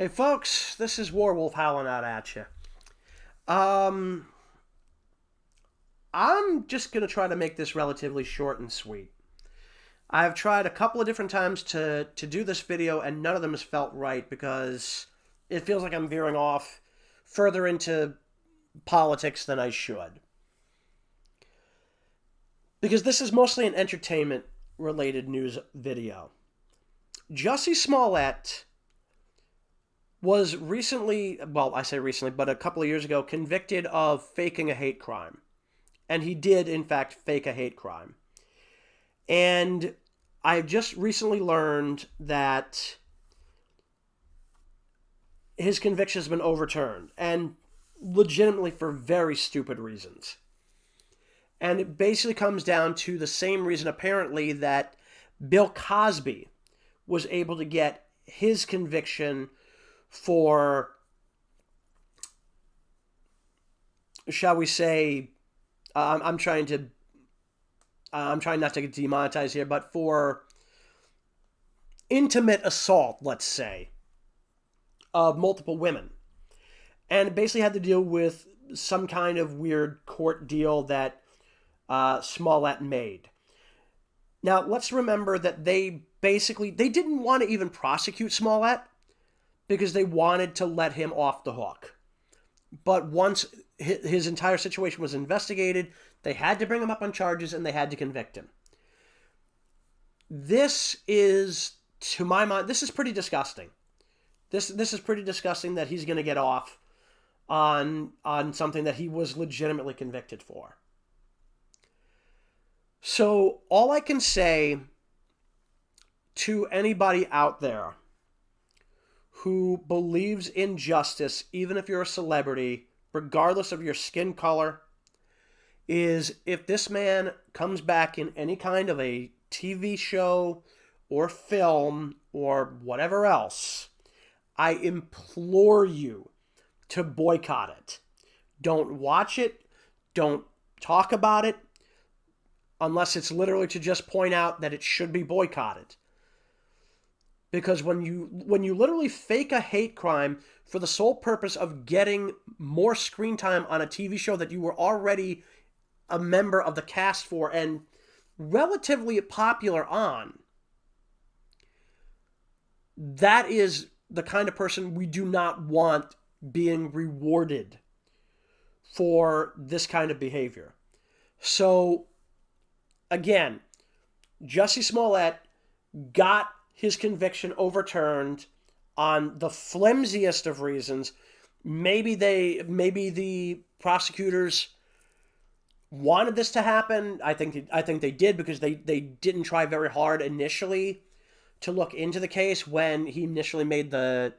Hey folks, this is Warwolf howling out at you. Um, I'm just gonna try to make this relatively short and sweet. I've tried a couple of different times to do this video, and none of them has felt right because it feels like I'm veering off further into politics than I should. Because this is mostly an entertainment related news video. Jussie Smollett was recently, well, I say recently, but a couple of years ago, convicted of faking a hate crime. And he did, in fact, fake a hate crime. And I've just recently learned that his conviction has been overturned, and legitimately for very stupid reasons. And it basically comes down to the same reason, apparently, that Bill Cosby was able to get his conviction for, shall we say, I'm trying not to get demonetized here, but for intimate assault, let's say, of multiple women. And it basically had to deal with some kind of weird court deal that Smollett made. Now, let's remember that they didn't want to even prosecute Smollett because they wanted to let him off the hook. But once his entire situation was investigated, they had to bring him up on charges and they had to convict him. This is, to my mind, this is pretty disgusting. This is pretty disgusting that he's going to get off on something that he was legitimately convicted for. So all I can say to anybody out there who believes in justice, even if you're a celebrity, regardless of your skin color, is if this man comes back in any kind of a TV show or film or whatever else, I implore you to boycott it. Don't watch it. Don't talk about it unless it's literally to just point out that it should be boycotted. Because when you literally fake a hate crime for the sole purpose of getting more screen time on a TV show that you were already a member of the cast for and relatively popular on, that is the kind of person we do not want being rewarded for this kind of behavior. So, again, Jussie Smollett got his conviction overturned on the flimsiest of reasons. Maybe the prosecutors wanted this to happen. I think they did because they didn't try very hard initially to look into the case when he initially made the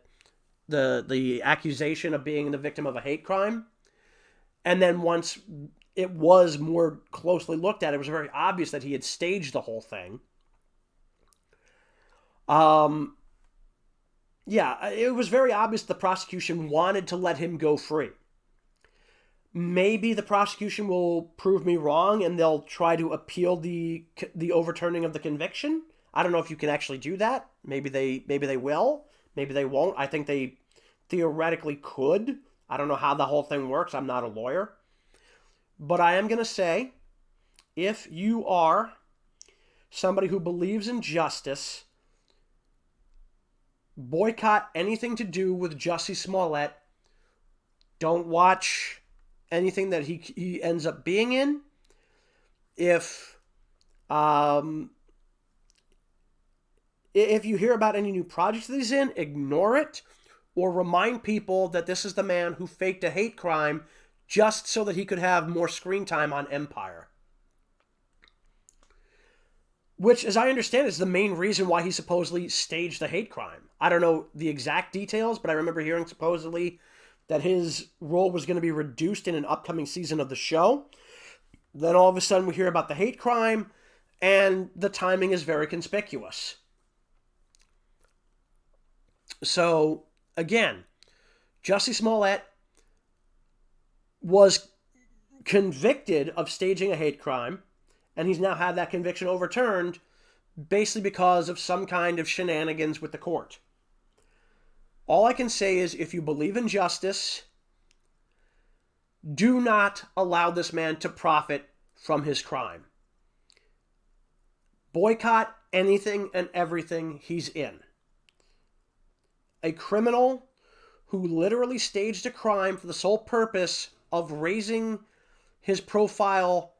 accusation of being the victim of a hate crime. And then once it was more closely looked at, it was very obvious that he had staged the whole thing. Yeah, it was very obvious the prosecution wanted to let him go free. Maybe the prosecution will prove me wrong and they'll try to appeal the overturning of the conviction. I don't know if you can actually do that. Maybe they will. Maybe they won't. I think they theoretically could. I don't know how the whole thing works. I'm not a lawyer. But I am going to say, if you are somebody who believes in justice, boycott anything to do with Jussie Smollett. Don't watch anything that he ends up being in. If you hear about any new projects that he's in, ignore it, or remind people that this is the man who faked a hate crime just so that he could have more screen time on Empire. Which, as I understand, is the main reason why he supposedly staged the hate crime. I don't know the exact details, but I remember hearing supposedly that his role was going to be reduced in an upcoming season of the show. Then all of a sudden we hear about the hate crime, and the timing is very conspicuous. So, again, Jussie Smollett was convicted of staging a hate crime, and he's now had that conviction overturned basically because of some kind of shenanigans with the court. All I can say is, if you believe in justice, do not allow this man to profit from his crime. Boycott anything and everything he's in. A criminal who literally staged a crime for the sole purpose of raising his profile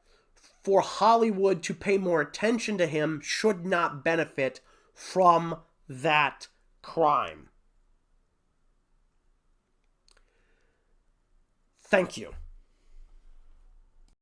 for Hollywood to pay more attention to him should not benefit from that crime. Thank you.